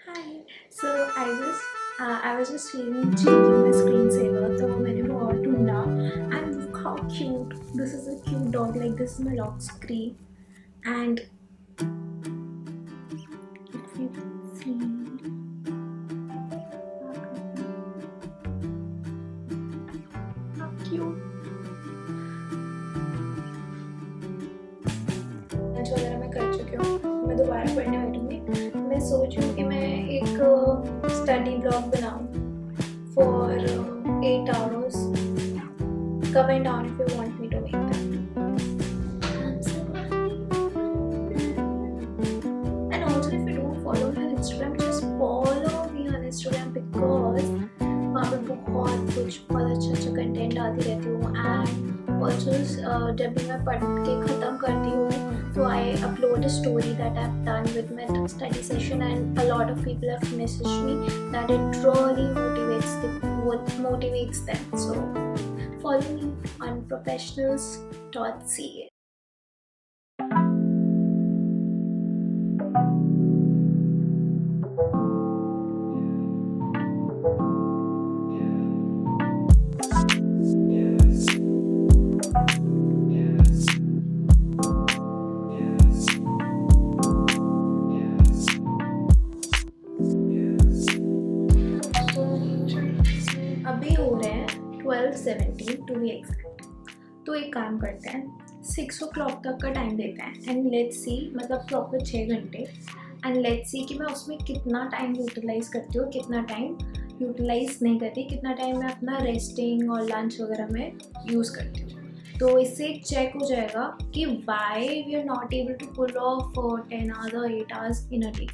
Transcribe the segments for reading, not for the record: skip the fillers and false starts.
Hi. So I was just feeling checking my screensaver. So मैंने वो और ढूंढा and look how cute. This is a cute dog. Like this is my lock screen. And if you see, how cute. Lunch वगैरह मैं कर चुकी हूँ. मैं दोबारा पढ़ने बैठूंगी. मैं सोच रही हूँ कि मैं एक स्टडी ब्लॉग बनाऊँ for 8 hours. Comment down if you want me to make that. I'm so happy. And also, if you don't follow me on Instagram, just follow me on Instagram because वहाँ पे बहुत अच्छा content आती रहती हूँ. And also जब भी मैं पढ़ के ख़त्म करती हूँ तो I upload a story that I have done with my study session and a lot of people have messaged me that it really motivates them. So follow me on professionals.ca. अभी हो रहे हैं 12:17 टू बी एग्जैक्ट. तो एक काम करते हैं 6 o'clock तक का टाइम देते हैं एंड लेट्स सी, मतलब प्रॉपर 6 घंटे. एंड लेट्स सी कि मैं उसमें कितना टाइम यूटिलाइज़ करती हूँ, कितना टाइम यूटिलाइज़ नहीं करती, कितना टाइम मैं अपना रेस्टिंग और लंच वगैरह में यूज़ करती हूँ. तो इससे एक चेक हो जाएगा कि why we are not able to pull off 10 hours और 8 hours इन अ डे.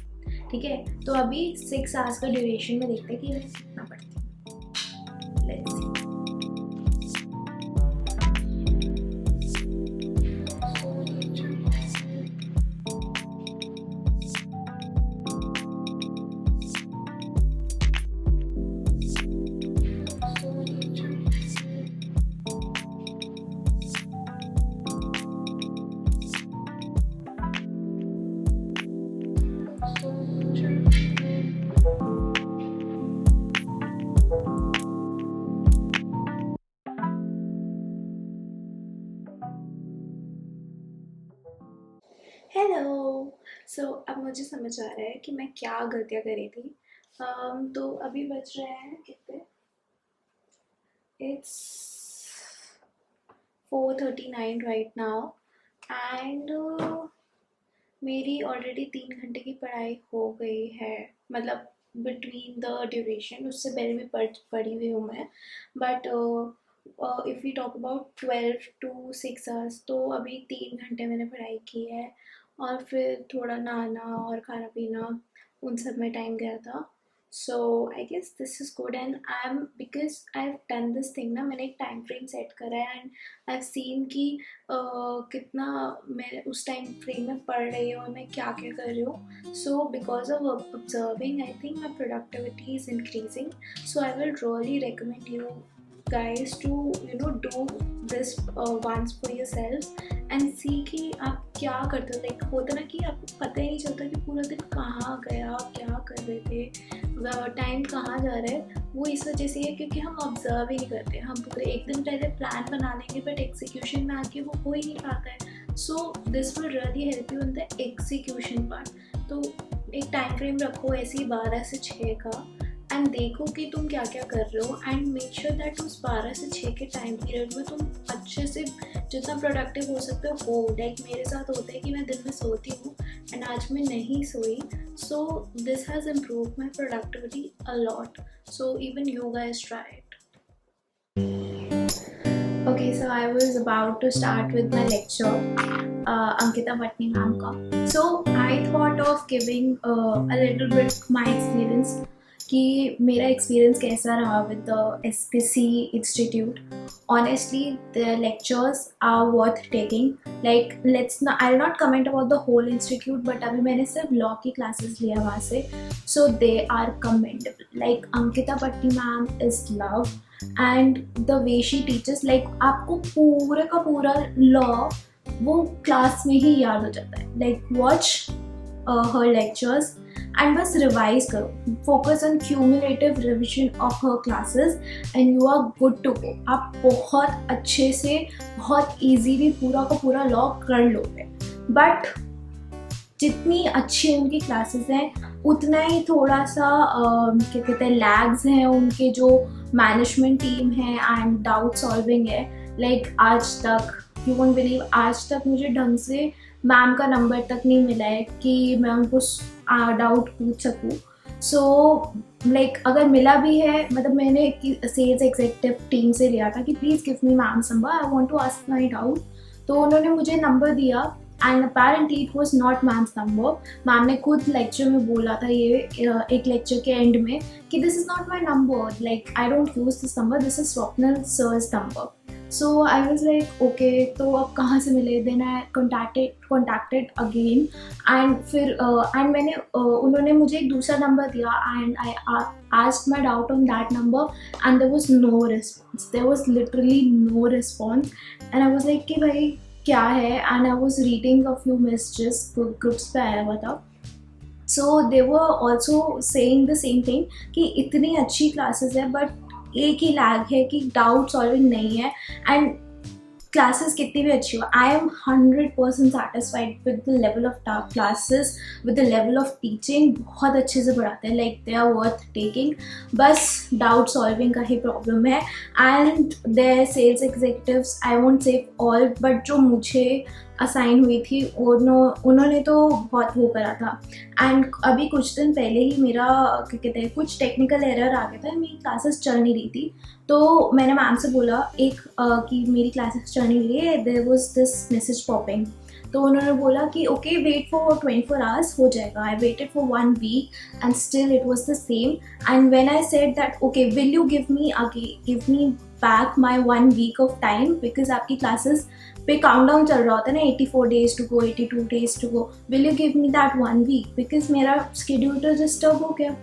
ठीक है, तो अभी 6 hours का ड्यूरेशन में देखते हैं कि मैं कितना पढ़ती हूँ. Let's see. हेलो. सो अब मुझे समझ आ रहा है कि मैं क्या गलतियाँ करी थी. तो अभी बज रहे हैं कितने, इट्स 4:39 राइट नाउ. एंड मेरी ऑलरेडी 3 घंटे की पढ़ाई हो गई है, मतलब बिटवीन द ड्यूरेशन. उससे पहले भी पढ़ी हुई हूँ मैं. But if we talk about 12 to 6 hours, तो अभी 3 घंटे मैंने पढ़ाई की है. और फिर थोड़ा नहाना और खाना पीना उन सब में टाइम गया था. So I guess this is good. And I am, because I have done this thing ना, मैंने एक टाइम फ्रेम सेट करा है एंड आई हैव सीन कि कितना मैं उस टाइम फ्रेम में पढ़ रही हूँ और मैं क्या क्या कर रही हूँ. So because of observing I think my productivity is increasing. So I will really recommend you guys to do this once for yourselves and see कि आप क्या करते हो. लाइक होता ना कि आपको पता ही नहीं चलता कि पूरा दिन कहाँ गया, क्या कर रहे थे, टाइम कहाँ जा रहा है. वो इस वजह से है क्योंकि हम ऑब्जर्व ही नहीं करते. हम पूरे एक दिन पहले प्लान बना लेंगे बट एग्जीक्यूशन में आके वो हो ही नहीं पाता है. So this will really help you in the execution part. तो एक टाइम फ्रेम रखो ऐसे ही 12 से 6 का एंड देखो कि तुम क्या क्या कर रहे हो. एंड मेक श्योर दैट उस 12 से 6 के टाइम पीरियड में तुम अच्छे से जितना प्रोडक्टिव हो सकते हो. लाइक मेरे साथ होता है कि मैं दिन में सोती हूँ एंड आज मैं नहीं सोई. So this has improve my productivity a lot. So even you guys try it. Okay, so I was about to start with my lecture, Ankita Bhatni ma'am ka. So I thought of giving a little bit my experience कि मेरा experience कैसा रहा with the SPC institute. Honestly, the lectures are worth taking. Like, I'll not comment about the whole institute, but अभी मैंने सिर्फ law की classes लिया वहाँ से. So they are commendable. Like Ankita Bhatni ma'am is love. And the way she teaches, like आपको पूरे का पूरा लॉ वो क्लास में ही याद हो जाता है. Like watch her lectures and बस रिवाइज करो, focus on cumulative revision of हर classes and you are good to go. आप बहुत अच्छे से बहुत ईजीली पूरा का पूरा लॉ कर लोगे। बट जितनी अच्छी उनकी क्लासेस हैं उतना ही थोड़ा सा क्या कहते हैं लैग्स हैं उनके जो मैनेजमेंट टीम है एंड डाउट सॉल्विंग है। लाइक आज तक यू वोंट बिलीव, आज तक मुझे ढंग से मैम का नंबर तक नहीं मिला है कि मैं उनको डाउट पूछ सकूँ। सो लाइक अगर मिला भी है, मतलब मैंने सेल्स एग्जीक्यूटिव टीम से लिया था कि please give me ma'am's number, I want to ask my doubt. तो उन्होंने मुझे नंबर दिया and apparently it was not ma'am's number. Ma'am ने खुद लेक्चर में बोला था ये एक लेक्चर के एंड में कि this is not my number, like I don't use this number, this is Swapnil sir's number. So I was like okay, तो अब कहाँ से मिले? Then I contacted again and फिर एंड मैंने उन्होंने मुझे एक दूसरा नंबर दिया and I asked my doubt on that number and there was no response, there was literally no response and I was like कि भाई क्या है? And I was reading a few messages groups पे आया हुआ था। So they were also saying the same thing कि इतनी अच्छी क्लासेस है बट एक ही लैग है कि डाउट सॉल्विंग नहीं है। एंड क्लासेस कितनी भी अच्छी हो, I am 100% satisfied with the level of classes, with the level of teaching. बहुत अच्छे से पढ़ाते हैं, like they are worth taking. बस डाउट सॉल्विंग का ही प्रॉब्लम है। And their sales executives, I won't say all, but जो मुझे असाइन हुई थी उन्होंने तो बहुत वो करा था। एंड अभी कुछ दिन पहले ही मेरा क्या कहते हैं कुछ टेक्निकल एरर आ गया था, मेरी क्लासेस चल नहीं रही थी। तो मैंने मैम से बोला कि मेरी क्लासेस चल नहीं रही है, there was this message popping. तो उन्होंने बोला कि ओके वेट फॉर 24 आवर्स, हो जाएगा। I waited for 1 week and still it was the same. And when I said that okay will you give me back my 1 week of time, because आपकी classes पे countdown चल रहा होता है ना, 84 days to go, 82 days to go, will you give me that 1 week, because मेरा schedule तो disturb हो गया।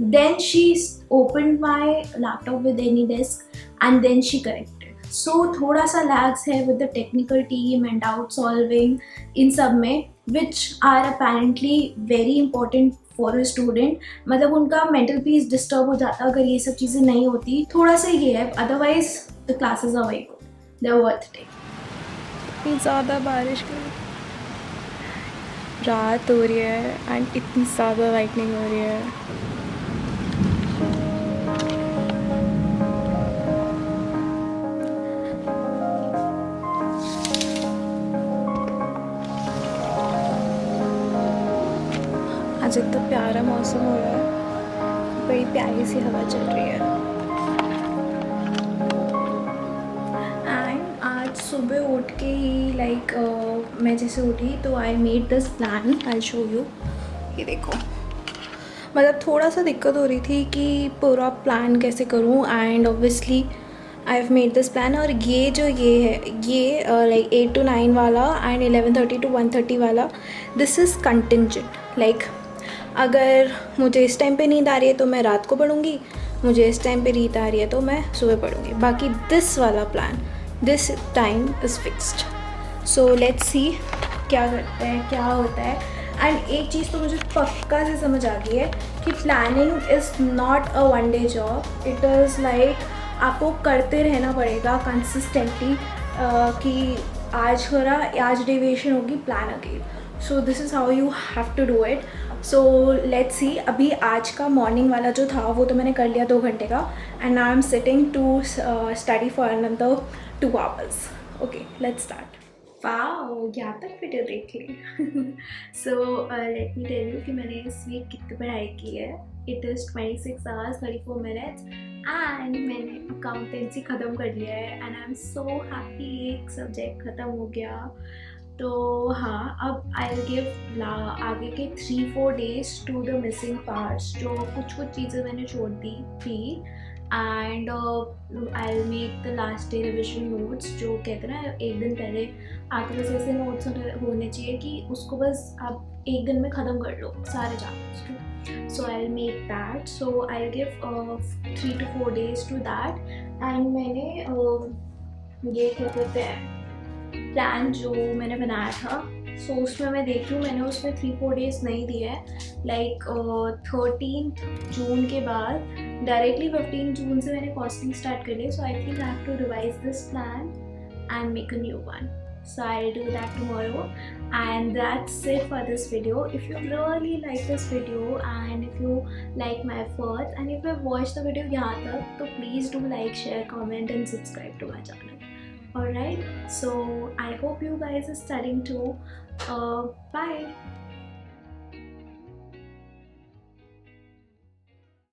Then she opened my laptop with any desk and then she corrected. So थोड़ा सा लैग्स है with the technical team and doubt solving इन सब में, which are apparently very important for a student. मतलब उनका मेंटल पीस डिस्टर्ब हो जाता अगर ये सब चीज़ें नहीं होती। थोड़ा सा ये है, otherwise the classes are very good, they are worth taking. इतनी ज़्यादा बारिश की रात हो रही है एंड इतनी ज़्यादा लाइटनिंग हो रही है। आज इतना प्यारा मौसम हो रहा है, बड़ी प्यारी सी हवा चल रही है। सुबह उठ के ही लाइक मैं जैसे उठी तो I made this plan, I show you. ये देखो, मतलब थोड़ा सा दिक्कत हो रही थी कि पूरा प्लान कैसे करूं and obviously I have made this plan. और ये जो ये लाइक 8 to 9 वाला एंड 11:30 to 1:30 वाला, दिस इज़ कंटिंजेंट। लाइक अगर मुझे इस टाइम पे नींद आ रही है तो मैं रात को पढ़ूँगी, मुझे इस टाइम पे नींद आ रही है तो मैं सुबह पढ़ूँगी। बाकी दिस वाला plan, this time is fixed. So let's सी क्या करते हैं, क्या होता है। एंड एक चीज़ तो मुझे पक्का से समझ आ गई है कि planning is not a 1 day job, it is like आपको करते रहना पड़ेगा कंसिस्टेंटली कि आज करा, आज डेविएशन होगी, plan again. So this is how you have to do it. So let's see. अभी आज का मॉर्निंग वाला जो था वो तो मैंने कर लिया 2 घंटे का, and I am sitting to study for another 2 hours. Okay, let's start. Wow, यहाँ तक वीडियो देख ली। So let me tell you कि मैंने इस वीक कितनी पढ़ाई की है। It is 26 hours 34 minutes and मैंने अकाउंटेंसी ख़त्म कर लिया है and I am so happy. एक सब्जेक्ट ख़त्म हो गया। तो हाँ, अब आई विल गिव आगे के 3-4 days to the missing parts, जो कुछ चीज़ें मैंने छोड़ दी थी। And I will make the last day revision notes, जो कहते हैं ना एक दिन पहले आपके पास ऐसे नोट्स होने चाहिए कि उसको बस आप एक दिन में ख़त्म कर लो सारे चैप्टर्स को। So I will make that. So I will give 3 to 4 days to that. And मैंने ये क्या कहते हैं प्लान जो मैंने बनाया था सो उसमें मैं देख रही हूँ, मैंने उसमें 3-4 डेज नहीं दिया है, लाइक 13 जून के बाद डायरेक्टली 15 जून से मैंने कॉस्टिंग स्टार्ट कर ली. So I think I have to revise this plan and make a new one. So I'll do that tomorrow. And that's it for this video. If you really like this video and if you like my efforts and if you've watched the video yahan tak, so please do like, share, comment and subscribe to my channel. Alright, so I hope you guys are studying too. Bye.